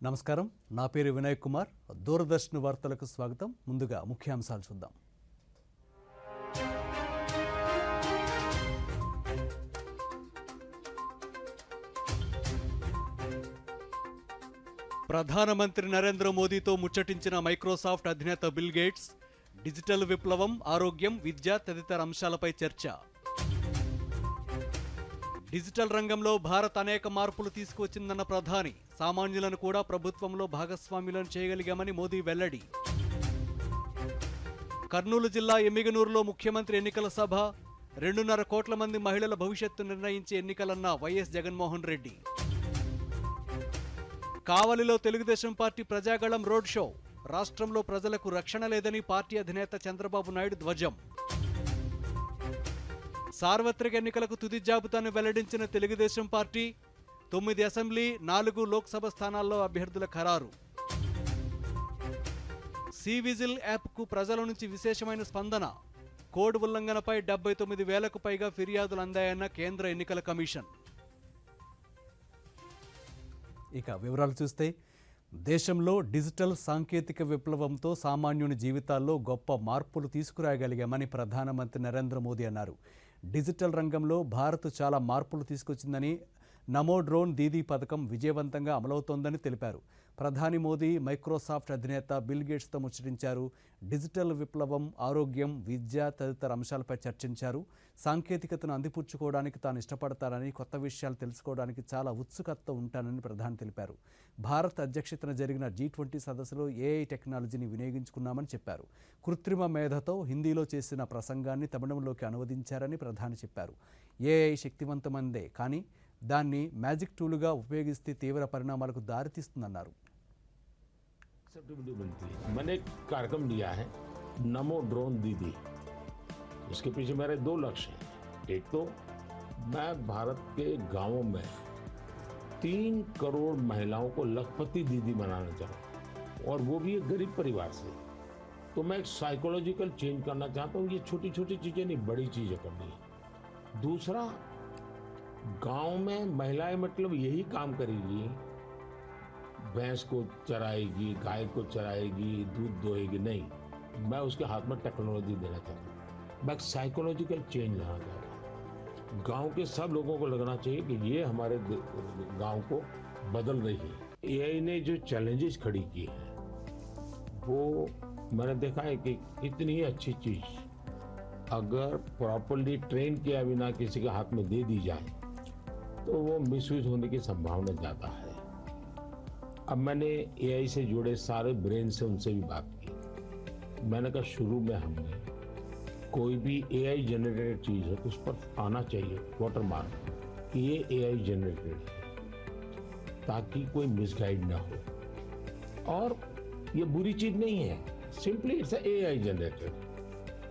నమస్కారం, నా పేరు వినయ్ కుమార్. దూరదర్శన్ వార్తలకు స్వాగతం. ముందుగా ముఖ్యాంశాలు చూద్దాం. ప్రధానమంత్రి నరేంద్ర మోదీతో ముచ్చటించిన మైక్రోసాఫ్ట్ అధినేత బిల్ గేట్స్. డిజిటల్ విప్లవం, ఆరోగ్యం, విద్య తదితర అంశాలపై చర్చ. డిజిటల్ రంగంలో భారత్ అనేక మార్పులు తీసుకువచ్చిందన్న ప్రధాని. సామాన్యులను కూడా ప్రభుత్వంలో భాగస్వాములను చేయగలిగామని మోదీ వెల్లడి. కర్నూలు జిల్లా ఎమ్మిగనూరులో ముఖ్యమంత్రి ఎన్నికల సభ. 2.5 కోట్ల మంది మహిళల భవిష్యత్తు నిర్ణయించే ఎన్నికలన్న వైఎస్ జగన్మోహన్ రెడ్డి. కావలిలో Telugudesam party Prajagalam road show. రాష్ట్రంలో ప్రజలకు రక్షణ లేదని పార్టీ అధినేత చంద్రబాబు నాయుడు ధ్వజం. సార్వత్రిక ఎన్నికలకు తుది జాబితాను వెల్లడించిన తెలుగుదేశం పార్టీ. 9 అసెంబ్లీ, 4 లోక్సభ స్థానాల్లో అభ్యర్థుల ఖరారు. సివిజిల్ యాప్కు ప్రజల నుంచి విశేషమైన స్పందన. కోడ్ ఉల్లంఘనపై 79,000కు పైగా ఫిర్యాదులు అందాయన్న కేంద్ర ఎన్నికల కమిషన్. ఇక వివరాలు చూస్తే, దేశంలో డిజిటల్ సాంకేతిక విప్లవంతో సామాన్యుని జీవితాల్లో గొప్ప మార్పులు తీసుకురాగలిగామని ప్రధానమంత్రి నరేంద్ర మోదీ అన్నారు. డిజిటల్ రంగంలో భారత్ చాలా మార్పులు తీసుకొచ్చిందని, నమో డ్రోన్ దీదీ పథకం విజయవంతంగా అమలవుతోందని తెలిపారు. ప్రధాని మోదీ మైక్రోసాఫ్ట్ అధినేత బిల్ గేట్స్తో ముచ్చటించారు. డిజిటల్ విప్లవం, ఆరోగ్యం, విద్య తదితర అంశాలపై చర్చించారు. సాంకేతికతను అందిపుచ్చుకోవడానికి తాను ఇష్టపడతానని, కొత్త విషయాలు తెలుసుకోవడానికి చాలా ఉత్సుకత ఉంటానని ప్రధాని తెలిపారు. భారత్ అధ్యక్షతన జరిగిన G20 సదస్సులో ఏఐ టెక్నాలజీని వినియోగించుకున్నామని చెప్పారు. కృత్రిమ మేధతో హిందీలో చేసిన ప్రసంగాన్ని తమిళంలోకి అనువదించారని ప్రధాని చెప్పారు. ఏఐ శక్తివంతమైందే, కానీ దాన్ని మ్యాజిక్ టూలుగా ఉపయోగిస్తే తీవ్ర పరిణామాలకు దారితీస్తుందన్నారు. मैंने एक कार्यक्रम लिया है नमो ड्रोन दीदी. उसके पीछे मेरे 2 लक्ष्य हैं. एक तो मैं भारत के गांवों में 3 करोड़ महिलाओं को लखपति दीदी बनाना चाहता हूँ, और वो भी एक गरीब परिवार से. तो मैं एक साइकोलॉजिकल चेंज करना चाहता हूँ. ये छोटी छोटी चीजें नहीं, बड़ी चीजें करनी है. दूसरा, गांव में महिलाएं मतलब यही काम करेगी, भैंस को चराएगी, गाय को चराएगी, दूध दोएगी, नहीं. मैं उसके हाथ में टेक्नोलॉजी देना चाहता हूँ. मैं साइकोलॉजिकल चेंज लाना चाहता हूँ. गांव के सब लोगों को लगना चाहिए कि ये हमारे गांव को बदल रही है. एआई ने जो चैलेंजेस खड़ी की है, वो मैंने देखा है कि इतनी अच्छी चीज अगर प्रॉपरली ट्रेन किया बिना किसी के हाथ में दे दी जाए तो वो मिसयूज होने की संभावना ज़्यादा है. अब मैंने एआई से जुड़े सारे ब्रेन से उनसे भी बात की. मैंने कहा शुरू में हमने कोई भी एआई जनरेटेड चीज़ है तो उस पर आना चाहिए वाटरमार्क कि ये एआई जनरेटेड है, ताकि कोई मिसगाइड ना हो. और ये बुरी चीज़ नहीं है, सिंपली इट्स एआई जनरेटेड.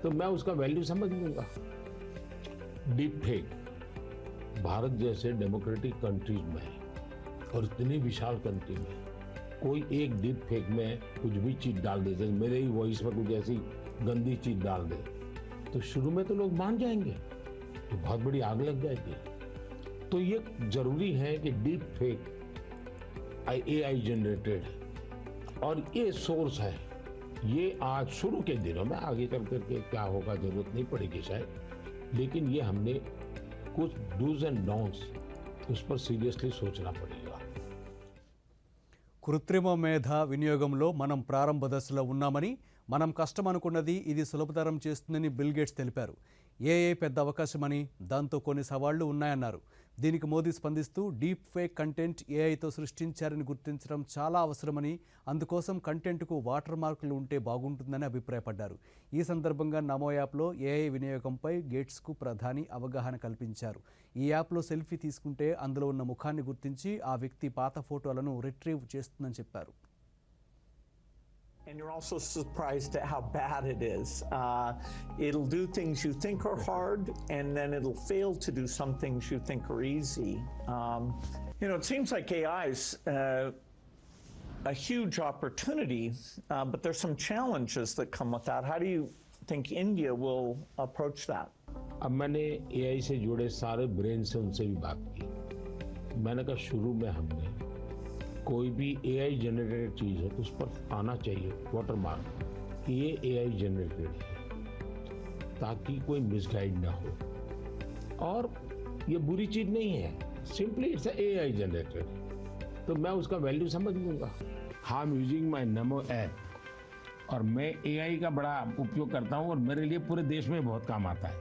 तो मैं उसका वैल्यू समझ लूँगा. डीप फेक भारत जैसे डेमोक्रेटिक कंट्रीज में और इतनी विशाल कंट्री में कोई एक डीप फेक में कुछ भी चीज डाल दे, जैसे मेरे ही वॉइस में कुछ ऐसी गंदी चीज डाल दे, तो शुरू में तो लोग मान जाएंगे, तो बहुत बड़ी आग लग जाएगी. तो ये जरूरी है कि डीप फेक एआई जनरेटेड और ये सोर्स है. ये आज शुरू के दिनों में, आगे चल करके क्या होगा जरूरत नहीं पड़ेगी शायद, लेकिन ये हमने कुछ डूज एंड डोंट्स उस पर सीरियसली सोचना पड़ेगा. కృత్రిమ మేధ వినియోగంలో మనం ప్రారంభ దశలో ఉన్నామని, మనం కష్టం అనుకున్నది ఇది సులభతరం చేస్తుందని బిల్ గేట్స్ తెలిపారు. ఏఐ పెద్ద అవకాశమని, దాంతో కొన్ని సవాళ్లు ఉన్నాయన్నారు. దీనికి మోదీ స్పందిస్తూ డీప్ ఫేక్ కంటెంట్ ఏఐతో సృష్టించారని గుర్తించడం చాలా అవసరమని, అందుకోసం కంటెంట్కు వాటర్ మార్కులు ఉంటే బాగుంటుందని అభిప్రాయపడ్డారు. ఈ సందర్భంగా నమో యాప్లో ఏఐ వినియోగంపై గేట్స్కు ప్రధాని అవగాహన కల్పించారు. ఈ యాప్లో సెల్ఫీ తీసుకుంటే అందులో ఉన్న ముఖాన్ని గుర్తించి ఆ వ్యక్తి పాత ఫోటోలను రిట్రీవ్ చేస్తుందని చెప్పారు. And you're also surprised at how bad it is. It'll do things you think are hard, and then it'll fail to do some things you think are easy. It seems like AI is a huge opportunity, but there's some challenges that come with that. How do you think India will approach that? अब मैंने AI से जुड़े सारे brain से उनसे भी बात की. मैंने कहा शुरू में हमने कोई भी एआई जनरेटेड चीज है तो उस पर आना चाहिए वाटर मार्क कि ये एआई जनरेटेड है, ताकि कोई मिसगाइड ना हो। और ये बुरी चीज नहीं है, सिंपली इट्स एआई जनरेटेड, तो मैं उसका वैल्यू समझ लूंगा। हाँ, I am using my NaMo app और मैं एआई का बड़ा उपयोग करता हूँ और मेरे लिए पूरे देश में बहुत काम आता है।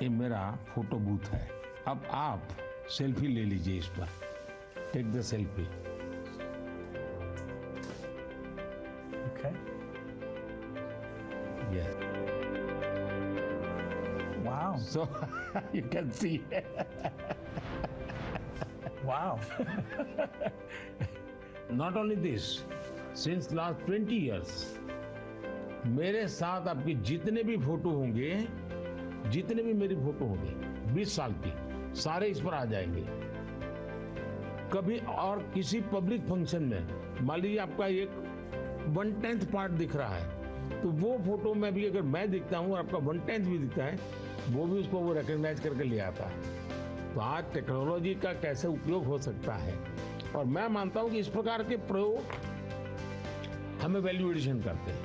ये मेरा फोटो बूथ है। अब आप सेल्फी ले लीजिए इस पर, take the selfie. Okay. Yes. Wow. So you can see. Wow. Not only this, since last 20 years, मेरे साथ आपके जितने भी फोटो होंगे, जितने भी मेरी फोटो होंगे 20 साल की, सारे इस पर आ जाएंगे। कभी और किसी पब्लिक फंक्शन में मान लीजिए आपका एक 1/10 पार्ट दिख रहा है, तो वो फोटो में भी अगर मैं दिखता हूँ और आपका 1/10 भी दिखता है, वो भी उसको वो रिकॉग्नाइज करके ले आता है। तो आज टेक्नोलॉजी का कैसे उपयोग हो सकता है, और मैं मानता हूँ कि इस प्रकार के प्रयोग हमें वैल्यू एडिशन करते हैं।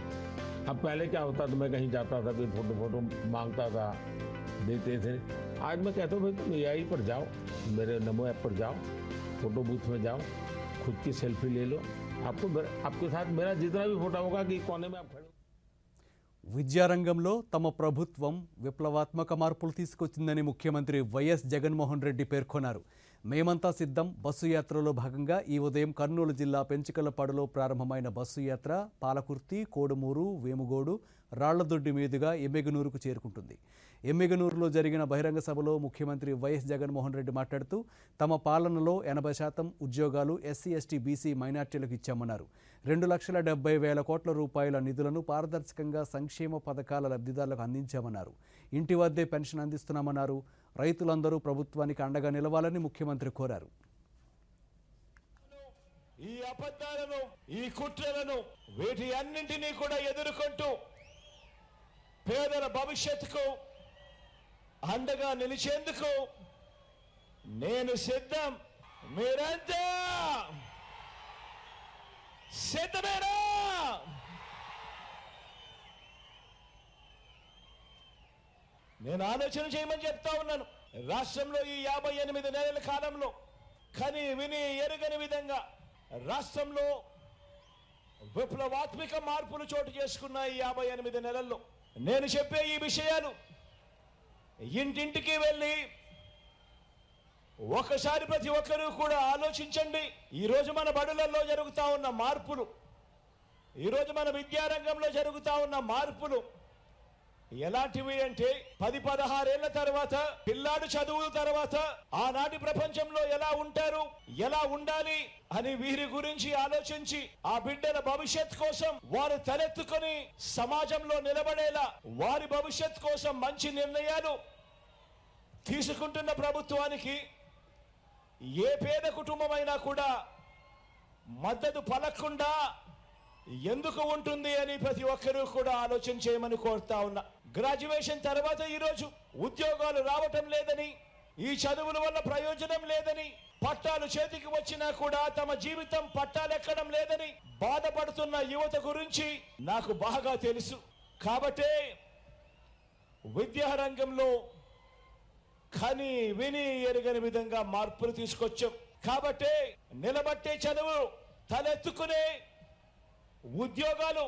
अब पहले क्या होता था, मैं कहीं जाता था, कोई फोटो मांगता था, देते थे। आज मैं कहता हूँ भाई तुम एआई पर जाओ, मेरे नमो ऐप पर जाओ, फोटो बूथ में जाओ, खुद की सेल्फी ले लो, आपके साथ मेरा जितना भी फोटो होगा कि कोने में आप खड़े। విద్యారంగంలో తమ ప్రభుత్వం విప్లవాత్మక మార్పులు తీసుకొచ్చిందని ముఖ్యమంత్రి వైఎస్ జగన్మోహన్ రెడ్డి పేర్కొన్నారు. మేమంతా సిద్ధం బస్సు యాత్రలో భాగంగా ఈ ఉదయం కర్నూలు జిల్లా పెంచికలపాడులో ప్రారంభమైన బస్సు యాత్ర పాలకుర్తి, కోడుమూరు, వేముగోడు, రాళ్లదొడ్డి మీదుగా ఎమ్మెగనూరుకు చేరుకుంటుంది. ఎమ్మెగనూరులో జరిగిన బహిరంగ సభలో ముఖ్యమంత్రి వైఎస్ జగన్మోహన్ రెడ్డి మాట్లాడుతూ తమ పాలనలో 80% ఉద్యోగాలు ఎస్సీ, ఎస్టీ, బీసీ, మైనార్టీలకు ఇచ్చామన్నారు. 2,70,000 కోట్ల రూపాయల నిధులను పారదర్శకంగా సంక్షేమ పథకాల లబ్ధిదారులకు అందించామన్నారు. ఇంటి వద్దే పెన్షన్ అందిస్తున్నామన్నారు. రైతులందరూ ప్రభుత్వానికి అండగా నిలవాలని ముఖ్యమంత్రి కోరారు. ఈ అబద్ధాలను, ఈ కుట్రలను, వీటి అన్నింటినీ కూడా ఎదుర్కొంటూ పేదల భవిష్యత్తుకు అండగా నిలిచేందుకు నేను సిద్ధం. మీరంతా సిద్ధమేనా? నేను ఆలోచన చేయమని చెప్తా ఉన్నాను. రాష్ట్రంలో ఈ 58 నెలల కాలంలో కని విని ఎరుగని విధంగా రాష్ట్రంలో విప్లవాత్మక మార్పులు చోటు చేసుకున్న ఈ 58 నెలల్లో నేను చెప్పే ఈ విషయాలు ఇంటింటికి వెళ్ళి ఒకసారి ప్రతి ఒక్కరూ కూడా ఆలోచించండి. ఈరోజు మన బడులలో జరుగుతా ఉన్న మార్పులు, ఈరోజు మన విద్యారంగంలో జరుగుతా ఉన్న మార్పులు ఎలాంటివి అంటే 10-16 ఏళ్ల తర్వాత పిల్లాడు చదువుల తర్వాత ఆనాటి ప్రపంచంలో ఎలా ఉంటారు, ఎలా ఉండాలి అని వీరి గురించి ఆలోచించి ఆ బిడ్డల భవిష్యత్ కోసం వారు తలెత్తుకొని సమాజంలో నిలబడేలా వారి భవిష్యత్ కోసం మంచి నిర్ణయాలు తీసుకుంటున్న ప్రభుత్వానికి ఏ పేద కుటుంబమైనా కూడా మద్దతు పలకకుండా ఎందుకు ఉంటుంది అని ప్రతి ఒక్కరూ కూడా ఆలోచన చేయమని కోరుతా ఉన్నా. గ్రాడ్యుయేషన్ తర్వాత ఈరోజు ఉద్యోగాలు రావటం లేదని, ఈ చదువుల వల్ల ప్రయోజనం లేదని, పట్టాలు చేతికి వచ్చినా కూడా తమ జీవితం పట్టాలెక్కడం లేదని బాధపడుతున్న యువత గురించి నాకు బాగా తెలుసు. కాబట్టే విద్యారంగంలో కని విని ఎరగని విధంగా మార్పులు తీసుకొచ్చాం. కాబట్టే నిలబట్టే చదువు, తలెత్తుకునే ఉద్యోగాలు,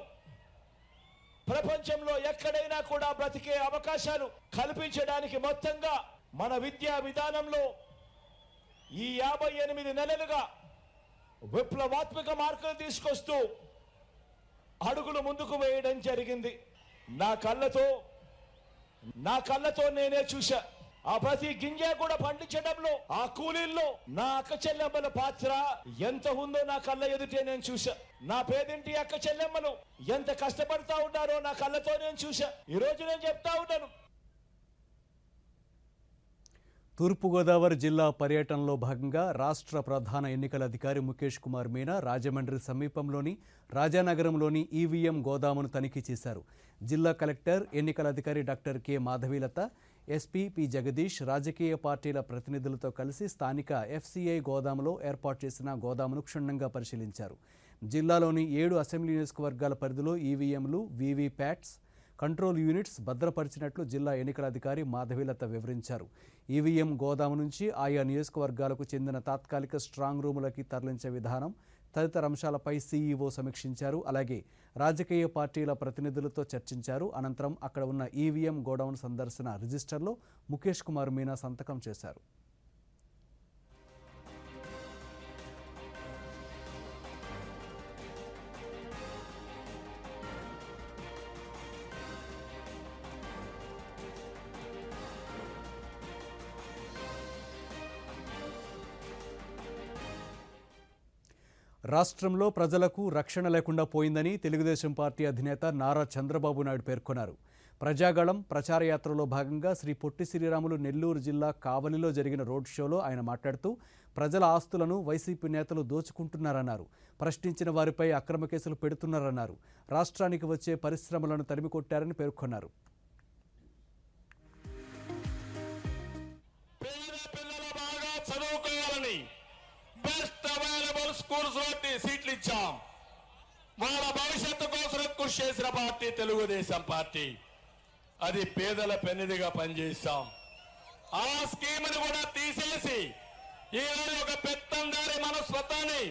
ప్రపంచంలో ఎక్కడైనా కూడా బ్రతికే అవకాశాలు కల్పించడానికి మొత్తంగా మన విద్యా విధానంలో ఈ 58 నెలలుగా విప్లవాత్మక మార్పులు తీసుకొస్తూ అడుగులు ముందుకు వేయడం జరిగింది. నా కళ్ళతో నేనే చూశా. ఆ ప్రతి గింజ కూడా పండించడంలో, ఆ కూలీల్లో నా అక్క చెల్లెమ్మల పాత్ర ఎంత ఉందో నా కళ్ళ ఎదుటే నేను చూసా. నా పేదింటి అక్క చెల్లెమ్మలు ఎంత కష్టపడతా ఉన్నారో నా కళ్ళతో నేను చూసా. ఈ రోజు నేను చెప్తా ఉన్నాను. తూర్పుగోదావరి జిల్లా పర్యటనలో భాగంగా రాష్ట్ర ప్రధాన ఎన్నికల అధికారి ముఖేష్ కుమార్ మీనా రాజమండ్రి సమీపంలోని రాజానగరంలోని ఈవీఎం గోదామును తనిఖీ చేశారు. జిల్లా కలెక్టర్, ఎన్నికల అధికారి doctor K Madhavilatha SP P Jagadish రాజకీయ పార్టీల ప్రతినిధులతో కలిసి స్థానిక ఎఫ్సీఐ గోదాములో ఏర్పాటు చేసిన గోదామును క్షుణ్ణంగా పరిశీలించారు. జిల్లాలోని 7 అసెంబ్లీ నియోజకవర్గాల పరిధిలో ఈవీఎంలు, వీవీప్యాట్స్, కంట్రోల్ యూనిట్స్ భద్రపరిచినట్లు జిల్లా ఎన్నికల అధికారి మాధవీలత వివరించారు. ఈవీఎం గోదాము నుంచి ఆయా నియోజకవర్గాలకు చెందిన తాత్కాలిక స్ట్రాంగ్ రూములకి తరలించే విధానం తదితర అంశాలపై సీఈఓ సమీక్షించారు. అలాగే రాజకీయ పార్టీల ప్రతినిధులతో చర్చించారు. అనంతరం అక్కడ ఉన్న ఈవీఎం గోడౌన్ సందర్శన రిజిస్టర్లో ముఖేష్ కుమార్ మీనా సంతకం చేశారు. రాష్ట్రంలో ప్రజలకు రక్షణ లేకుండా పోయిందని తెలుగుదేశం పార్టీ అధినేత నారా చంద్రబాబు నాయుడు పేర్కొన్నారు. ప్రజాగళం ప్రచార యాత్రలో భాగంగా శ్రీ పొట్టి శ్రీరాములు నెల్లూరు జిల్లా కావలిలో జరిగిన రోడ్ షోలో ఆయన మాట్లాడుతూ ప్రజల ఆస్తులను వైసీపీ నేతలు దోచుకుంటున్నారన్నారు. ప్రశ్నించిన వారిపై అక్రమ కేసులు పెడుతున్నారన్నారు. రాష్ట్రానికి వచ్చే పరిశ్రమలను తరిమికొట్టారని పేర్కొన్నారు. బెస్ట్ అవైలబుల్ స్కూల్స్ సీట్లు ఇచ్చాం. వాళ్ళ భవిష్యత్తు కోసం కృషి చేసిన పార్టీ తెలుగుదేశం పార్టీ. అది పేదల పెన్నిదిగా పనిచేశాం. ఆ స్కీమ్ని కూడా తీసేసి ఈరోజు ఒక పెత్తందారి మనస్తత్వాన్ని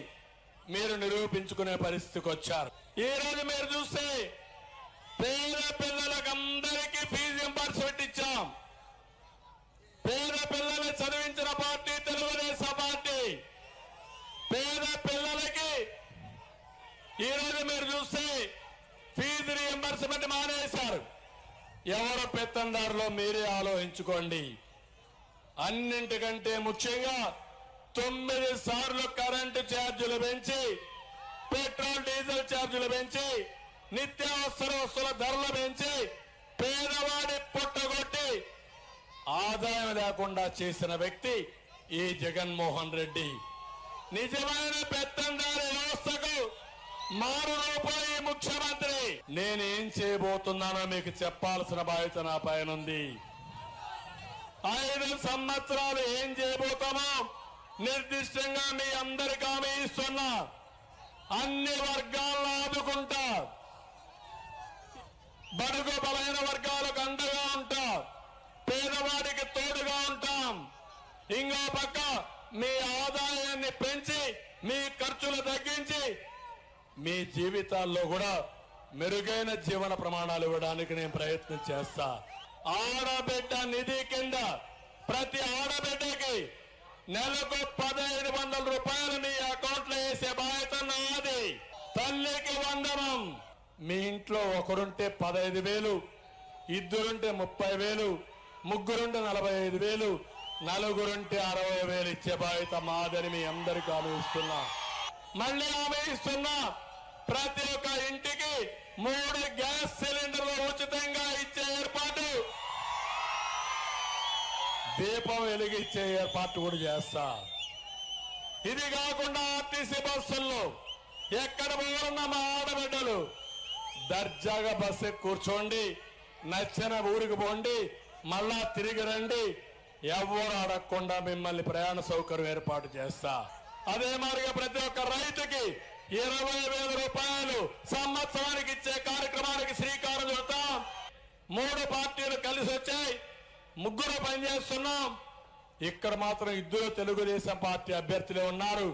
మీరు నిరూపించుకునే పరిస్థితికి వచ్చారు. ఈ రోజు మీరు చూస్తే పేద పిల్లలకు అందరికీ ఫీజు రింబర్స్మెంట్ ఇచ్చాం. పేద పిల్లల్ని చదివించిన పార్టీ తెలుగుదేశం పార్టీ. పేద పిల్లలకి ఈరోజు మీరు చూస్తే ఫీజు రీఎంబర్స్మెంట్ మానేశారు. ఎవరు పెత్తందారులో మీరే ఆలోచించుకోండి. అన్నింటికంటే ముఖ్యంగా 9 సార్లు కరెంటు ఛార్జీలు పెంచి, పెట్రోల్ డీజిల్ ఛార్జీలు పెంచి, నిత్యావసర వస్తువుల ధరలు పెంచి పేదవాడి పుట్టగొట్టి ఆదాయం లేకుండా చేసిన వ్యక్తి ఈ జగన్మోహన్ రెడ్డి. నిజమైన పెత్తందారి వ్యవస్థకు మారు రూపాయి ముఖ్యమంత్రి. నేనేం చేయబోతున్నానో మీకు చెప్పాల్సిన బాధ్యత నా పైన ఉంది. 5 సంవత్సరాలు ఏం చేయబోతామో నిర్దిష్టంగా మీ అందరికీ హామీ ఇస్తున్నా. అన్ని వర్గాలను ఆదుకుంటా, బడుగు బలైన వర్గాలకు అండగా ఉంటా, పేదవాడికి తోడుగా ఉంటాం. ఇంకో పక్క మీ ఆదాయాన్ని పెంచి, మీ ఖర్చులు తగ్గించి, మీ జీవితాల్లో కూడా మెరుగైన జీవన ప్రమాణాలు ఇవ్వడానికి నేను ప్రయత్నం చేస్తా. ఆడబిడ్డ నిధి కింద ప్రతి ఆడబిడ్డకి నెలకు 1500 రూపాయలు మీ అకౌంట్లో వేసే బాధ్యత నాది. తల్లికి వందనం. మీ ఇంట్లో ఒకరుంటే 15,000, ఇద్దరుంటే 30,000, ముగ్గురుంటే 45,000, నలుగురుంటే 60,000 ఇచ్చే బాధ్యత మాదని మీ అందరికీ హామీ ఇస్తున్నా. మళ్ళీ హామీ ఇస్తున్నా, ప్రతి ఒక్క ఇంటికి 3 గ్యాస్ సిలిండర్లు ఉచితంగా ఇచ్చే ఏర్పాటు, దీపం వెలిగించే ఏర్పాటు కూడా చేస్తా. ఇది కాకుండా ఆర్టీసీ బస్సుల్లో ఎక్కడ పోవాలన్నా మా ఆడబిడ్డలు దర్జాగా బస్సు కూర్చోండి, నచ్చిన ఊరికి పోండి, మళ్ళా తిరిగి రండి. ఎవరు అడగకుండా మిమ్మల్ని ప్రయాణ సౌకర్యం ఏర్పాటు చేస్తా. అదే మాదిరిగా ప్రతి ఒక్క రైతుకి 20,000 రూపాయలు సంవత్సరానికి ఇచ్చే కార్యక్రమానికి శ్రీకారం చుడతాం. 3 పార్టీలు కలిసి వచ్చాయి, 3 పనిచేస్తున్నాం. ఇక్కడ మాత్రం 2 తెలుగుదేశం పార్టీ అభ్యర్థులే ఉన్నారు.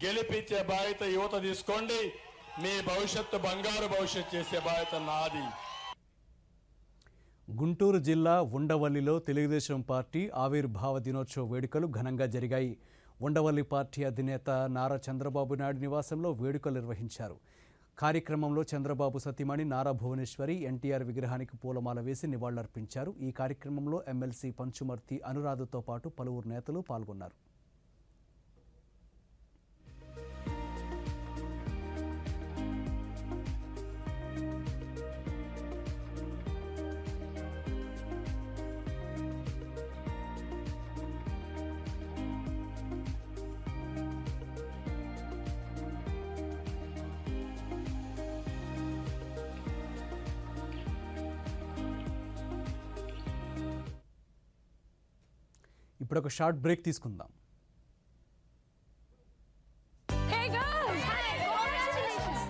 గెలిపించే బాధ్యత యువత తీసుకోండి. మీ భవిష్యత్తు బంగారు భవిష్యత్తు చేసే బాధ్యత నాది. గుంటూరు జిల్లా ఉండవల్లిలో తెలుగుదేశం పార్టీ ఆవిర్భావ దినోత్సవ వేడుకలు ఘనంగా జరిగాయి. ఉండవల్లి పార్టీ అధినేత నారా చంద్రబాబు నాయుడు నివాసంలో వేడుకలు నిర్వహించారు. కార్యక్రమంలో చంద్రబాబు సతీమణి నారా భువనేశ్వరి ఎన్టీఆర్ విగ్రహానికి పూలమాల వేసి నివాళులర్పించారు. ఈ కార్యక్రమంలో ఎమ్మెల్సీ పంచుమర్తి అనురాధతో పాటు పలువురు నేతలు పాల్గొన్నారు. ఇప్పుడు ఒక షార్ట్ బ్రేక్ తీసుకుందాం.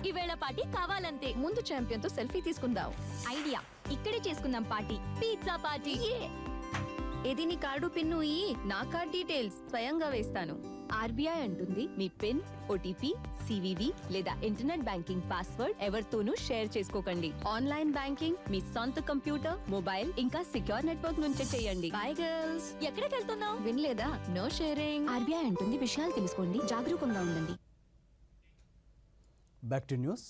ఈవేళ పార్టీ కావాలంతే. ముందు ఛాంపియన్ తో సెల్ఫీ తీసుకుందాం. ఐడియా, ఇక్కడే చేసుకుందాం పార్టీ. Pizza party. ఏది నీ కార్డు పిన్ను నా కార్డ్ డీటెయిల్స్ స్వయంగా వేస్తాను. ఆర్బీఐ అంటుంది మీ పిన్, ఓటీపీ, సివివి లేదా ఇంటర్నెట్ బ్యాంకింగ్ పాస్వర్డ్ ఎవరితోనూ షేర్ చేసుకోకండి. ఆన్లైన్ బ్యాంకింగ్ మీ సొంత కంప్యూటర్, మొబైల్ ఇంకా సిక్యూర్ నెట్వర్క్ నుంచే చేయండి. By girls. ఎక్కడికి వెళ్తున్నావు? వినలేదా? No sharing. ఆర్బీఐ అంటుంది విషయాలు తెలుసుకోండి, జాగరూకంగా ఉండండి. Back to news.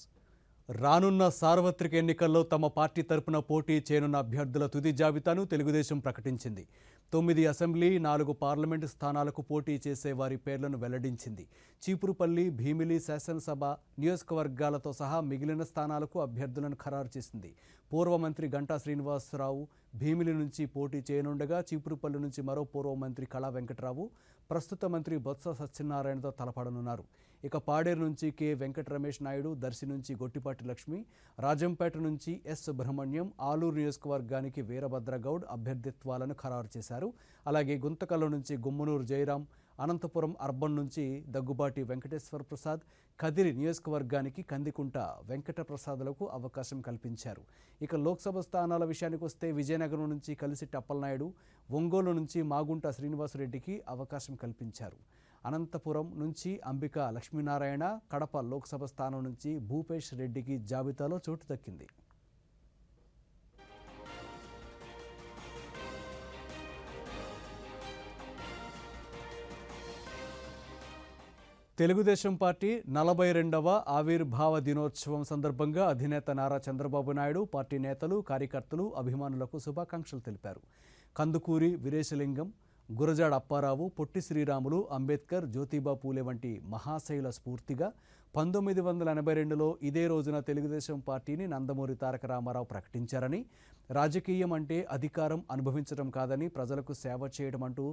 రానున్న సార్వత్రిక ఎన్నికల్లో తమ పార్టీ తరపున పోటీ చేయనున్న అభ్యర్థుల తుది జాబితాను తెలుగుదేశం ప్రకటించింది. 9 అసెంబ్లీ, 4 పార్లమెంటు స్థానాలకు పోటీ చేసే వారి పేర్లను వెల్లడించింది. చీపురుపల్లి, భీమిలి శాసనసభ నియోజకవర్గాలతో సహా మిగిలిన స్థానాలకు అభ్యర్థులను ఖరారు చేసింది. పూర్వ మంత్రి గంటా శ్రీనివాసరావు భీమిలి నుంచి పోటీ చేయనుండగా, చీపురుపల్లి నుంచి మరో పూర్వ మంత్రి కళా వెంకటరావు ప్రస్తుత మంత్రి బొత్స సత్యనారాయణతో తలపడనున్నారు. ఇక పాడేరు నుంచి కె వెంకట రమేష్ నాయుడు, దర్శి నుంచి గొట్టిపాటి లక్ష్మి, రాజంపేట నుంచి ఎస్ సుబ్రహ్మణ్యం, ఆలూరు నియోజకవర్గానికి వీరభద్రగౌడ్ అభ్యర్థిత్వాలను ఖరారు చేశారు. అలాగే గుంతకల్లు నుంచి గుమ్మనూరు జయరాం, అనంతపురం అర్బన్ నుంచి దగ్గుబాటి వెంకటేశ్వర ప్రసాద్, కదిరి నియోజకవర్గానికి కందికుంట వెంకట ప్రసాద్లకు అవకాశం కల్పించారు. ఇక లోక్సభ స్థానాల విషయానికి వస్తే విజయనగరం నుంచి కలిసిట్టి అప్పలనాయుడు, ఒంగోలు నుంచి మాగుంట శ్రీనివాసరెడ్డికి అవకాశం కల్పించారు. అనంతపురం నుంచి అంబిక లక్ష్మీనారాయణ, కడప లోక్సభ స్థానం నుంచి భూపేష్ రెడ్డికి జాబితాలో చోటు దక్కింది. తెలుగుదేశం పార్టీ 42వ ఆవిర్భావ దినోత్సవం సందర్భంగా అధినేత నారా చంద్రబాబు నాయుడు పార్టీ నేతలు, కార్యకర్తలు, అభిమానులకు శుభాకాంక్షలు తెలిపారు. కందుకూరి వీరేశలింగం, గురజాడ అప్పారావు, పొట్టి శ్రీరాములు, అంబేద్కర్, జ్యోతిబా పూలే వంటి మహాశయుల స్ఫూర్తిగా 1982లో ఇదే రోజున తెలుగుదేశం పార్టీని నందమూరి తారక రామారావు ప్రకటించారని, రాజకీయం అంటే అధికారం అనుభవించడం కాదని, ప్రజలకు సేవ చేయడం అంటూ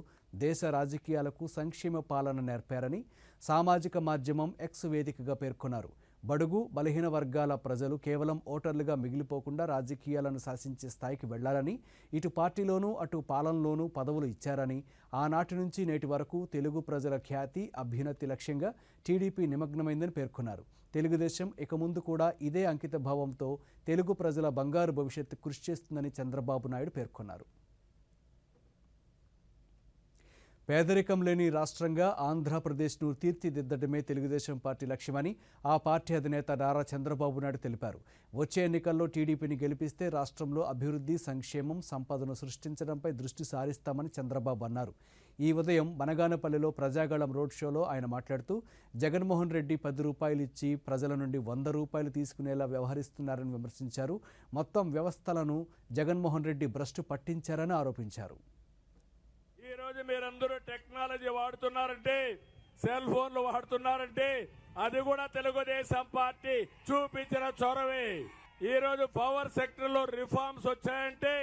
దేశ రాజకీయాలకు సంక్షేమ పాలన నేర్పారని సామాజిక మాధ్యమం ఎక్స్ వేదికగా పేర్కొన్నారు. బడుగు బలహీన వర్గాల ప్రజలు కేవలం ఓటర్లుగా మిగిలిపోకుండా రాజకీయాలను శాసించే స్థాయికి వెళ్లాలని, ఇటు పార్టీలోనూ అటు పాలనలోనూ పదవులు ఇచ్చారని, ఆనాటి నుంచి నేటి వరకు తెలుగు ప్రజల ఖ్యాతి, అభ్యున్నతి లక్ష్యంగా టీడీపీ నిమగ్నమైందని పేర్కొన్నారు. తెలుగుదేశం ఇక ముందు కూడా ఇదే అంకిత భావంతో తెలుగు ప్రజల బంగారు భవిష్యత్తు కృషి చేస్తుందని చంద్రబాబు నాయుడు పేర్కొన్నారు. పేదరికం లేని రాష్ట్రంగా ఆంధ్రప్రదేశ్ను తీర్చిదిద్దడమే తెలుగుదేశం పార్టీ లక్ష్యమని ఆ పార్టీ అధినేత నారా చంద్రబాబు నాయుడు తెలిపారు. వచ్చే ఎన్నికల్లో టీడీపీని గెలిపిస్తే రాష్ట్రంలో అభివృద్ధి, సంక్షేమం, సంపదను సృష్టించడంపై దృష్టి సారిస్తామని చంద్రబాబు అన్నారు. ఈ ఉదయం బనగానపల్లిలో ప్రజాగళం రోడ్ షోలో ఆయన మాట్లాడుతూ జగన్మోహన్ రెడ్డి 10 రూపాయలు ఇచ్చి ప్రజల నుండి 100 రూపాయలు తీసుకునేలా వ్యవహరిస్తున్నారని విమర్శించారు. మొత్తం వ్యవస్థలను జగన్మోహన్ రెడ్డి భ్రష్టు పట్టించారని ఆరోపించారు. ఈరోజు మీరందరూ టెక్నాలజీ వాడుతున్నారంటే, సెల్ ఫోన్లు వాడుతున్నారంటే అది కూడా తెలుగుదేశం పార్టీ చూపించిన చొరవే. ఈరోజు పవర్ సెక్టర్ లో రిఫార్మ్స్ వచ్చాయంటే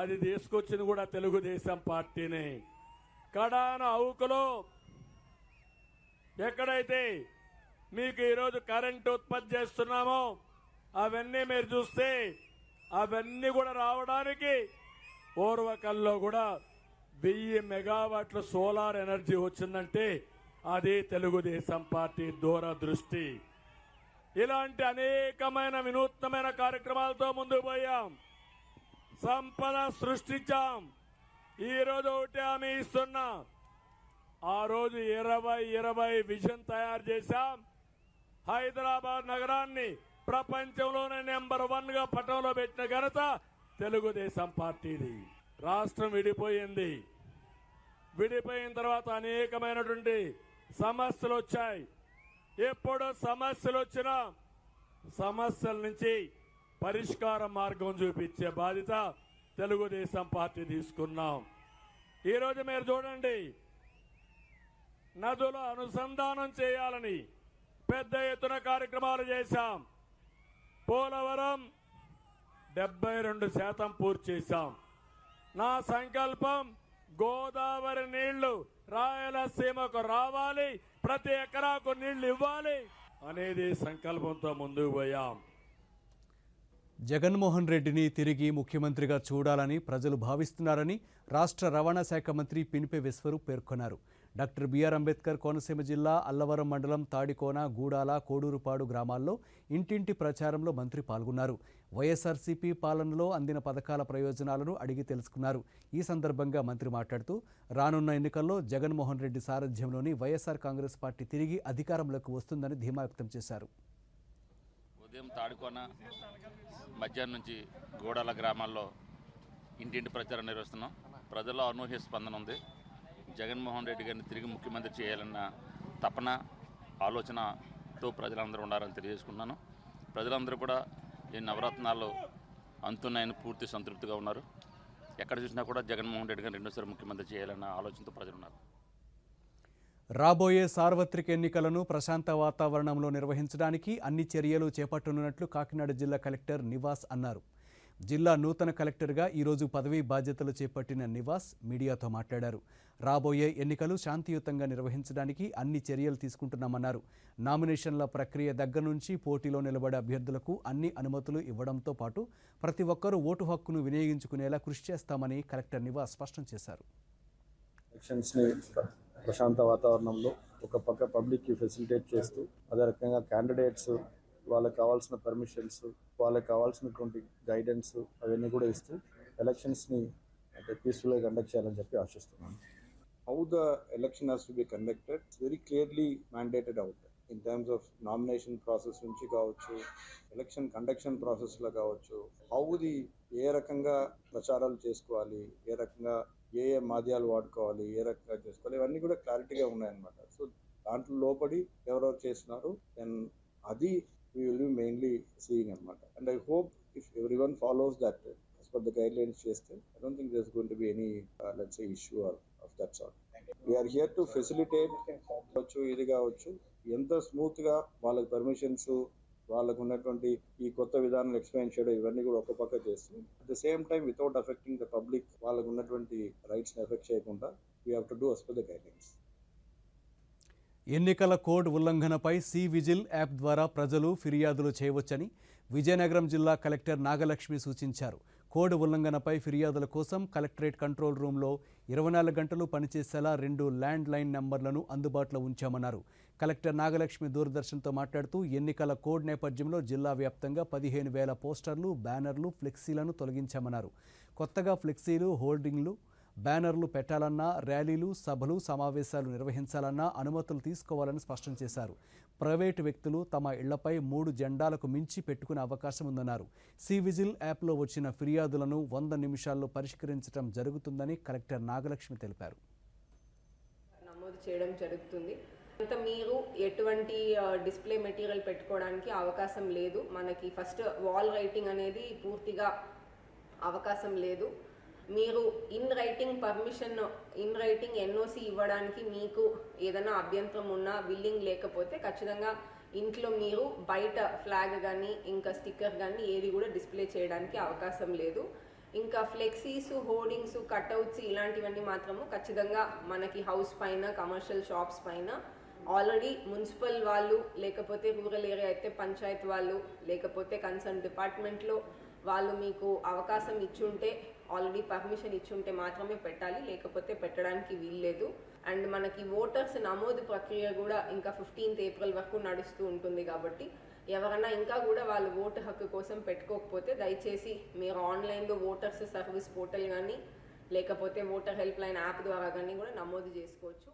అది తీసుకొచ్చింది కూడా తెలుగుదేశం పార్టీనే. కడాన అవుకులో ఎక్కడైతే మీకు ఈరోజు కరెంటు ఉత్పత్తి చేస్తున్నామో అవన్నీ మీరు చూస్తే అవన్నీ కూడా రావడానికి ఓర్వకల్లో కూడా 1000 మెగావాట్ల సోలార్ ఎనర్జీ వచ్చిందంటే అది తెలుగుదేశం పార్టీ దూరదృష్టి. ఇలాంటి అనేకమైన వినూత్నమైన కార్యక్రమాలతో ముందుకు పోయాం, సంపద సృష్టించాం. ఈ రోజు ఒకటి హామీ ఇస్తున్నా, ఆ రోజు 2020 విజన్ తయారు చేశాం. హైదరాబాద్ నగరాన్ని ప్రపంచంలోనే నెంబర్ 1 గా పటంలో పెట్టిన ఘనత తెలుగుదేశం పార్టీది. రాష్ట్రం విడిపోయింది. విడిపోయిన తర్వాత అనేకమైనటువంటి సమస్యలు వచ్చాయి. ఎప్పుడు సమస్యలు వచ్చినా సమస్యల నుంచి పరిష్కార మార్గం చూపించే బాధ్యత తెలుగుదేశం పార్టీ తీసుకున్నాం. ఈరోజు మీరు చూడండి, నదుల అనుసంధానం చేయాలని పెద్ద ఎత్తున కార్యక్రమాలు చేశాం. పోలవరం 72% పూర్తి చేశాం. నా సంకల్పం గోదావరి నీళ్లు రాయలసీమకు రావాలి, ప్రతి ఎకరాకు నీళ్లు ఇవ్వాలి అనేది సంకల్పంతో ముందుకు పోయాం. జగన్మోహన్ రెడ్డిని తిరిగి ముఖ్యమంత్రిగా చూడాలని ప్రజలు భావిస్తున్నారని రాష్ట్ర రవాణా శాఖ మంత్రి పినిపే విశ్వరూప్ పేర్కొన్నారు. డాక్టర్ బిఆర్ అంబేద్కర్ కోనసీమ జిల్లా అల్లవరం మండలం తాడికోన, గూడాల, కోడూరుపాడు గ్రామాల్లో ఇంటింటి ప్రచారంలో మంత్రి పాల్గొన్నారు. వైఎస్ఆర్సీపీ పాలనలో అందిన పథకాల ప్రయోజనాలను అడిగి తెలుసుకున్నారు. ఈ సందర్భంగా మంత్రి మాట్లాడుతూ రానున్న ఎన్నికల్లో జగన్మోహన్ రెడ్డి సారథ్యంలోని వైఎస్ఆర్ కాంగ్రెస్ పార్టీ తిరిగి అధికారంలోకి వస్తుందని ధీమా వ్యక్తం చేశారు. ఉదయం తాడుకోన, మధ్యాహ్నం నుంచి గూడాల గ్రామాల్లో ఇంటింటి ప్రచారం నిర్వహిస్తున్నాం. ప్రజల్లో అనూహ్య స్పందన ఉంది. జగన్మోహన్ రెడ్డి గారిని తిరిగి ముఖ్యమంత్రి చేయాలన్న తపన, ఆలోచనతో ప్రజలందరూ ఉండాలని తెలియజేసుకుంటున్నాను. ప్రజలందరూ కూడా ఈ నవరత్నాలు అందుతున్నాయని పూర్తి సంతృప్తిగా ఉన్నారు. ఎక్కడ చూసినా కూడా జగన్మోహన్ రెడ్డి గారిని రెండోసారి ముఖ్యమంత్రి చేయాలన్న ఆలోచనతో ప్రజలు ఉన్నారు. రాబోయే సార్వత్రిక ఎన్నికలను ప్రశాంత వాతావరణంలో నిర్వహించడానికి అన్ని చర్యలు చేపట్టనున్నట్లు కాకినాడ జిల్లా కలెక్టర్ నివాస్ అన్నారు. జిల్లా నూతన కలెక్టర్గా ఈరోజు పదవీ బాధ్యతలు చేపట్టిన నివాస్ మీడియాతో మాట్లాడారు. రాబోయే ఎన్నికలు శాంతియుతంగా నిర్వహించడానికి అన్ని చర్యలు తీసుకుంటున్నామన్నారు. నామినేషన్ల ప్రక్రియ దగ్గర నుంచి పోటీలో నిలబడే అభ్యర్థులకు అన్ని అనుమతులు ఇవ్వడంతో పాటు ప్రతి ఒక్కరూ ఓటు హక్కును వినియోగించుకునేలా కృషి చేస్తామని కలెక్టర్ నివాస్ స్పష్టం చేశారు. ఎలక్షన్స్ని ప్రశాంత వాతావరణంలో ఒక పక్క పబ్లిక్కి ఫెసిలిటేట్ చేస్తూ, అదే రకంగా క్యాండిడేట్స్ వాళ్ళకి కావాల్సిన పర్మిషన్స్, వాళ్ళకి కావాల్సినటువంటి గైడెన్స్ అవన్నీ కూడా ఇస్తూ ఎలక్షన్స్ని అంటే పీస్ఫుల్గా కండక్ట్ చేయాలని చెప్పి ఆశిస్తున్నాను. How the election has to be conducted, it's very clearly mandated out in terms of nomination process నుంచి కావచ్చు, ఎలక్షన్ కండక్షన్ ప్రాసెస్లో కావచ్చు, హౌది ఏ రకంగా ప్రచారాలు చేసుకోవాలి, ఏ రకంగా ఏ మాధ్యాలు వాడుకోవాలి, ఏ రకంగా చేసుకోవాలి, ఇవన్నీ కూడా క్లారిటీగా ఉన్నాయన్నమాట. సో దాంట్లో లోపడి ఎవరెవరు చేస్తున్నారు దెన్ అది we will be mainly seeing అనమాట. And I hope if everyone follows that as per the guidelines చేస్తే I don't think there's going to be any let's say issue or of that sort. We are here to facilitate కావచ్చు, ఇది కావచ్చు, ఎంత స్మూత్గా వాళ్ళకి permissions, వాళ్ళకు ఉన్నటువంటి ఈ కొత్త విధానాలు ఎక్స్ప్లెయిన్ చేయడం ఇవన్నీ కూడా ఒక పక్క చేస్తూ at the same time without affecting the public, వాళ్ళకు ఉన్నటువంటి రైట్స్ని ఎఫెక్ట్ చేయకుండా we have to do as per the guidelines. ఎన్నికల కోడ్ ఉల్లంఘనపై సి విజిల్ యాప్ ద్వారా ప్రజలు ఫిర్యాదులు చేయవచ్చని విజయనగరం జిల్లా కలెక్టర్ నాగలక్ష్మి సూచించారు. కోడ్ ఉల్లంఘనపై ఫిర్యాదుల కోసం కలెక్టరేట్ కంట్రోల్ రూమ్లో 24 గంటలు పనిచేసేలా 2 ల్యాండ్ లైన్ నంబర్లను అందుబాటులో ఉంచామన్నారు. కలెక్టర్ నాగలక్ష్మి దూరదర్శన్తో మాట్లాడుతూ ఎన్నికల కోడ్ నేపథ్యంలో జిల్లా వ్యాప్తంగా 15,000 పోస్టర్లు, బ్యానర్లు, ఫ్లెక్సీలను తొలగించామన్నారు. కొత్తగా ఫ్లెక్సీలు, హోర్డింగ్లు, బ్యానర్లు పెట్టాలన్నా, ర్యాలీలు, సభలు, సమావేశాలు నిర్వహించాలన్నా అనుమతులు తీసుకోవాలని స్పష్టం చేశారు. ప్రైవేటు వ్యక్తులు తమ ఇళ్లపై 3 జెండాలకు మించి పెట్టుకునే అవకాశం ఉందన్నారు. సి విజిల్ యాప్లో వచ్చిన ఫిర్యాదులను 100 నిమిషాల్లో పరిష్కరించడం జరుగుతుందని కలెక్టర్ నాగలక్ష్మి తెలిపారు. నమోదు చేయడం జరుగుతుంది. అంత మీరు ఎటువంటి డిస్ప్లే మెటీరియల్ పెట్టుకోవడానికి అవకాశం లేదు. మనకి ఫస్ట్ వాల్ రైటింగ్ అనేది పూర్తిగా అవకాశం లేదు. మీరు ఇన్ రైటింగ్ ఎన్ఓసి ఇవ్వడానికి మీకు ఏదైనా అభ్యంతరం ఉన్నా, బిల్లింగ్ లేకపోతే ఖచ్చితంగా ఇంట్లో మీరు బయట ఫ్లాగ్ కానీ ఇంకా స్టిక్కర్ కానీ ఏది కూడా డిస్ప్లే చేయడానికి అవకాశం లేదు. ఇంకా ఫ్లెక్సీస్, హోర్డింగ్స్, కట్అవుట్స్ ఇలాంటివన్నీ మాత్రము ఖచ్చితంగా మనకి హౌస్ పైన, కమర్షియల్ షాప్స్ పైన ఆల్రెడీ మున్సిపల్ వాళ్ళు, లేకపోతే రూరల్ ఏరియా అయితే పంచాయత్ వాళ్ళు, లేకపోతే కన్సర్న్ డిపార్ట్మెంట్లో వాళ్ళు మీకు అవకాశం ఇచ్చుంటే, ఆల్రెడీ పర్మిషన్ ఇచ్చుంటే మాత్రమే పెట్టాలి, లేకపోతే పెట్టడానికి వీల్లేదు. అండ్ మనకి ఓటర్స్ నమోదు ప్రక్రియ కూడా ఇంకా 15th ఏప్రిల్ వరకు నడుస్తూ ఉంటుంది. కాబట్టి ఎవరైనా ఇంకా కూడా వాళ్ళు ఓటు హక్కు కోసం పెట్టుకోకపోతే దయచేసి మీరు ఆన్లైన్లో ఓటర్స్ సర్వీస్ పోర్టల్ కానీ, లేకపోతే ఓటర్ హెల్ప్ లైన్ యాప్ ద్వారా కానీ కూడా నమోదు చేసుకోవచ్చు.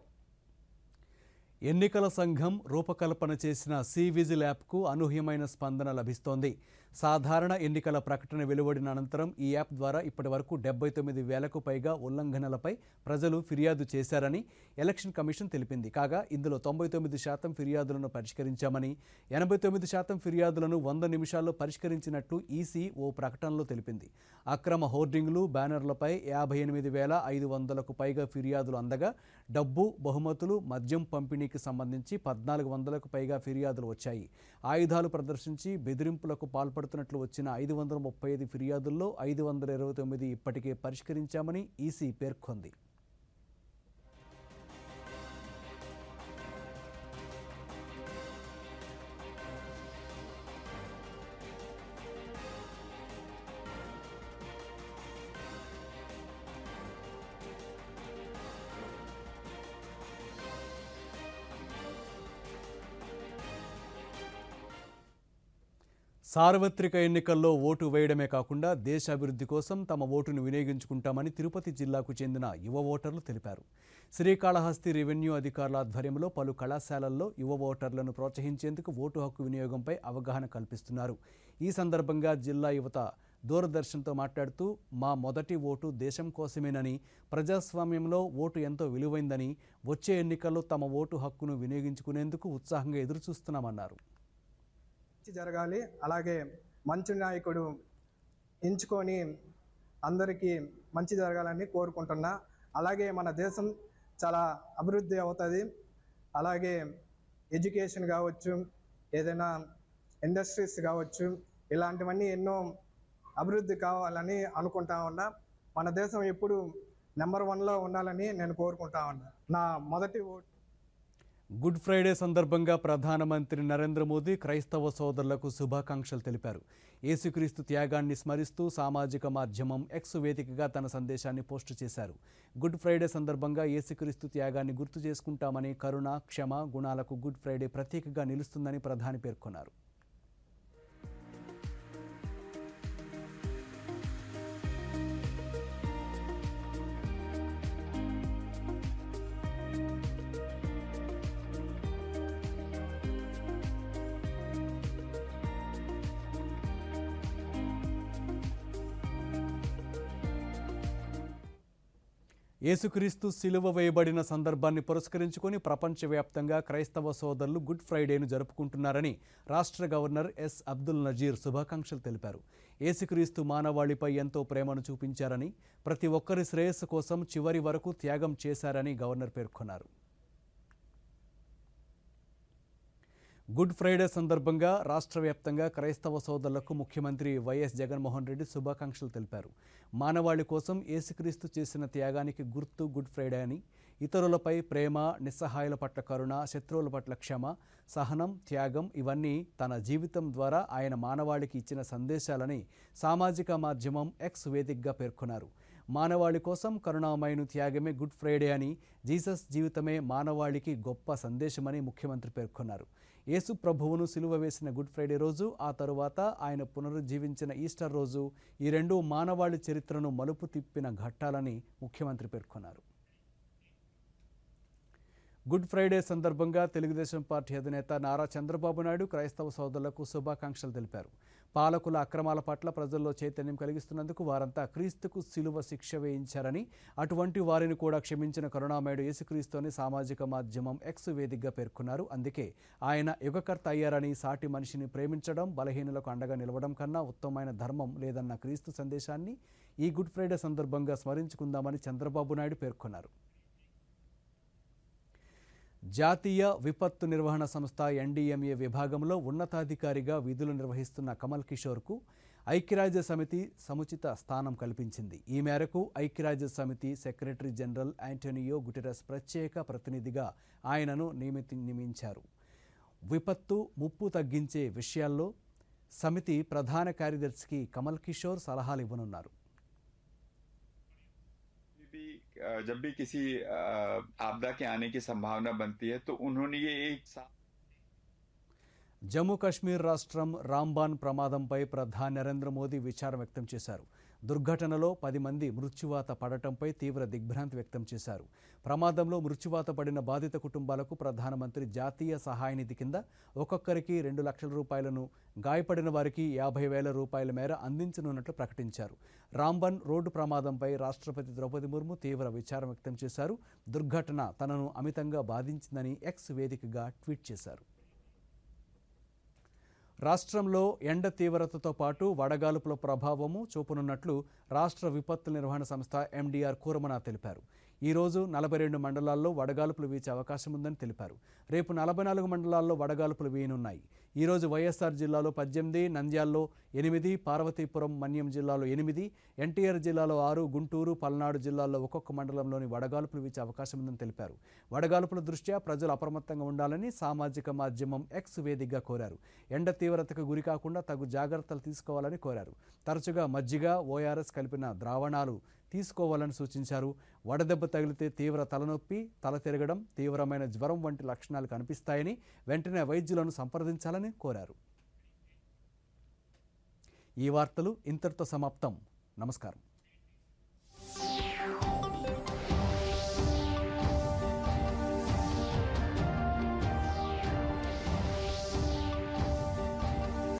ఎన్నికల సంఘం రూపకల్పన చేసిన సి విజిల్ యాప్కు అనూహ్యమైన స్పందన లభిస్తోంది. సాధారణ ఎన్నికల ప్రకటన వెలువడిన అనంతరం ఈ యాప్ ద్వారా ఇప్పటివరకు 79,000కు పైగా ఉల్లంఘనలపై ప్రజలు ఫిర్యాదు చేశారని ఎలక్షన్ కమిషన్ తెలిపింది. కాగా ఇందులో 99% ఫిర్యాదులను పరిష్కరించామని, 89% ఫిర్యాదులను 100 నిమిషాల్లో పరిష్కరించినట్లు ఈసీ ఓ ప్రకటనలో తెలిపింది. అక్రమ హోర్డింగ్లు, బ్యానర్లపై 58,500కు పైగా ఫిర్యాదులు అందగా డబ్బు, బహుమతులు, మద్యం పంపిణీకి సంబంధించి 1,400కు పైగా ఫిర్యాదులు వచ్చాయి. ఆయుధాలు ప్రదర్శించి బెదిరింపులకు పాల్పడుతున్నట్లు వచ్చిన 535 ఫిర్యాదుల్లో 529 ఇప్పటికే పరిష్కరించామని ఈసీ పేర్కొంది. సార్వత్రిక ఎన్నికల్లో ఓటు వేయడమే కాకుండా దేశ అభివృద్ధి కోసం తమ ఓటును వినియోగించుకుంటామని తిరుపతి జిల్లాకు చెందిన యువ ఓటర్లు తెలిపారు. శ్రీకాళహస్తి రెవెన్యూ అధికారుల ఆధ్వర్యంలో పలు కళాశాలల్లో యువ ఓటర్లను ప్రోత్సహించేందుకు ఓటు హక్కు వినియోగంపై అవగాహన కల్పిస్తున్నారు. ఈ సందర్భంగా జిల్లా యువత దూరదర్శన్తో మాట్లాడుతూ మా మొదటి ఓటు దేశం కోసమేనని, ప్రజాస్వామ్యంలో ఓటు ఎంతో విలువైందని, వచ్చే ఎన్నికల్లో తమ ఓటు హక్కును వినియోగించుకునేందుకు ఉత్సాహంగా ఎదురుచూస్తున్నామన్నారు. జరగాలి, అలాగే మంచి నాయకుడు ఎంచుకొని అందరికీ మంచి జరగాలని కోరుకుంటున్నా. అలాగే మన దేశం చాలా అభివృద్ధి అవుతుంది. అలాగే ఎడ్యుకేషన్ కావచ్చు, ఏదైనా ఇండస్ట్రీస్ కావచ్చు, ఇలాంటివన్నీ ఎన్నో అభివృద్ధి కావాలని అనుకుంటా ఉన్నా. మన దేశం ఎప్పుడు నెంబర్ 1లో ఉండాలని నేను కోరుకుంటా ఉన్నా. నా మొదటి ఓటు. గుడ్ ఫ్రైడే సందర్భంగా ప్రధానమంత్రి నరేంద్ర మోదీ క్రైస్తవ సోదరులకు శుభాకాంక్షలు తెలిపారు. యేసుక్రీస్తు త్యాగాన్ని స్మరిస్తూ సామాజిక మాధ్యమం ఎక్స్ వేదికగా తన సందేశాన్ని పోస్టు చేశారు. గుడ్ ఫ్రైడే సందర్భంగా యేసుక్రీస్తు త్యాగాన్ని గుర్తు చేసుకుంటామని, కరుణ, క్షమ గుణాలకు గుడ్ ఫ్రైడే ప్రతీకగా నిలుస్తుందని ప్రధాని పేర్కొన్నారు. యేసుక్రీస్తు సిలువ వేయబడిన సందర్భాన్ని పురస్కరించుకొని ప్రపంచవ్యాప్తంగా క్రైస్తవ సోదరులు గుడ్ ఫ్రైడేను జరుపుకుంటున్నారని రాష్ట్ర గవర్నర్ ఎస్ అబ్దుల్ నజీర్ శుభాకాంక్షలు తెలిపారు. యేసుక్రీస్తు మానవాళిపై ఎంతో ప్రేమను చూపించారని, ప్రతి ఒక్కరి శ్రేయస్సు కోసం చివరి వరకు త్యాగం చేశారని గవర్నర్ పేర్కొన్నారు. గుడ్ ఫ్రైడే సందర్భంగా రాష్ట్ర వ్యాప్తంగా క్రైస్తవ సోదరులకు ముఖ్యమంత్రి వైఎస్ జగన్మోహన్ రెడ్డి శుభాకాంక్షలు తెలిపారు. మానవాళి కోసం యేసుక్రీస్తు చేసిన త్యాగానికి గుర్తు గుడ్ ఫ్రైడే అని, ఇతరులపై ప్రేమ, నిస్సహాయుల పట్ల కరుణ, శత్రువుల పట్ల క్షమ, సహనం, త్యాగం ఇవన్నీ తన జీవితం ద్వారా ఆయన మానవాళికి ఇచ్చిన సందేశాలని సామాజిక మాధ్యమం ఎక్స్ వేదికగా పేర్కొన్నారు. మానవాళి కోసం కరుణామయుని త్యాగమే గుడ్ ఫ్రైడే అని, జీసస్ జీవితమే మానవాళికి గొప్ప సందేశమని ముఖ్యమంత్రి పేర్కొన్నారు. యేసు ప్రభువును సిలువ వేసిన గుడ్ ఫ్రైడే రోజు, ఆ తరువాత ఆయన పునరుజ్జీవించిన ఈస్టర్ రోజు, ఈ రెండు మానవాళి చరిత్రను మలుపు తిప్పిన ఘట్టాలని ముఖ్యమంత్రి పేర్కొన్నారు. గుడ్ ఫ్రైడే సందర్భంగా తెలుగుదేశం పార్టీ అధినేత నారా చంద్రబాబు నాయుడు క్రైస్తవ సోదరులకు శుభాకాంక్షలు తెలిపారు. పాలకుల అక్రమాల పట్ల ప్రజల్లో చైతన్యం కలిగిస్తున్నందుకు వారంతా క్రీస్తుకు సిలువ శిక్ష వేయించారని, అటువంటి వారిని కూడా క్షమించిన కరుణామయుడు యేసుక్రీస్తు అని సామాజిక మాధ్యమం ఎక్స్ వేదికగా పేర్కొన్నారు. అందుకే ఆయన యుగకర్త అయ్యారని, సాటి మనిషిని ప్రేమించడం, బలహీనులకు అండగా నిలవడం కన్నా ఉత్తమమైన ధర్మం లేదన్న క్రీస్తు సందేశాన్ని ఈ గుడ్ ఫ్రైడే సందర్భంగా స్మరించుకుందామని చంద్రబాబు నాయుడు పేర్కొన్నారు. జాతీయ విపత్తు నిర్వహణ సంస్థ ఎన్డీఎంఏ విభాగంలో ఉన్నతాధికారిగా విధులు నిర్వహిస్తున్న కమల్ కిషోర్కు ఐక్యరాజ్య సమితి సముచిత స్థానం కల్పించింది. ఈ మేరకు ఐక్యరాజ్య సమితి సెక్రటరీ జనరల్ యాంటోనియో గుటెరస్ ప్రత్యేక ప్రతినిధిగా ఆయనను నియమించారు. విపత్తు ముప్పు తగ్గించే విషయాల్లో సమితి ప్రధాన కార్యదర్శికి కమల్ కిషోర్ సలహాలు ఇవ్వనున్నారు. जब भी किसी आपदा के आने की संभावना बनती है तो उन्होंने ये एक జమ్మూ కాశ్మీర్ రాష్ట్రం రాంబాన్ ప్రమాదంపై ప్రధాని నరేంద్ర మోదీ విచారం వ్యక్తం చేశారు. దుర్ఘటనలో 10 మంది మృత్యువాత పడటంపై తీవ్ర దిగ్భ్రాంతి వ్యక్తం చేశారు. ప్రమాదంలో మృత్యువాత పడిన బాధిత కుటుంబాలకు ప్రధానమంత్రి జాతీయ సహాయ నిధి కింద ఒక్కొక్కరికి 2 లక్షల రూపాయలను, గాయపడిన వారికి 50,000 రూపాయల మేర అందించనున్నట్లు ప్రకటించారు. రాంబన్ రోడ్డు ప్రమాదంపై రాష్ట్రపతి ద్రౌపది ముర్ము తీవ్ర విచారం వ్యక్తం చేశారు. దుర్ఘటన తనను అమితంగా బాధించిందని ఎక్స్ వేదికగా ట్వీట్ చేశారు. రాష్ట్రంలో ఎండ తీవ్రతతో పాటు వడగాలుపుల ప్రభావము చూపనున్నట్లు రాష్ట్ర విపత్తు నిర్వహణ సంస్థ ఎండీఆర్ కూరమన తెలిపారు. ఈరోజు 42 మండలాల్లో వడగాలుపులు వీచే అవకాశం ఉందని తెలిపారు. రేపు 44 మండలాల్లో వడగాలుపులు వీయనున్నాయి. ఈరోజు వైఎస్ఆర్ జిల్లాలో 18, నంద్యాలలో 8, పార్వతీపురం, మన్యం జిల్లాలో 8, ఎన్టీఆర్ జిల్లాలో 6, గుంటూరు, పల్నాడు జిల్లాల్లో ఒక్కొక్క మండలంలోని వడగాలుపులు వీచే అవకాశం ఉందని తెలిపారు. వడగాలుపుల దృష్ట్యా ప్రజలు అప్రమత్తంగా ఉండాలని సామాజిక మాధ్యమం ఎక్స్ వేదికగా కోరారు. ఎండ తీవ్రతకు గురికాకుండా తగు జాగ్రత్తలు తీసుకోవాలని కోరారు. తరచుగా మజ్జిగ, ఓఆర్ఎస్ కలిపిన ద్రావణాలు తీసుకోవాలని సూచించారు. వడదెబ్బ తగిలితే తీవ్ర తలనొప్పి, తల తిరగడం, తీవ్రమైన జ్వరం వంటి లక్షణాలు కనిపిస్తాయని వెంటనే వైద్యులను సంప్రదించాలని కోరారు. ఈ వార్తలు ఇంతటితో సమాప్తం. నమస్కారం.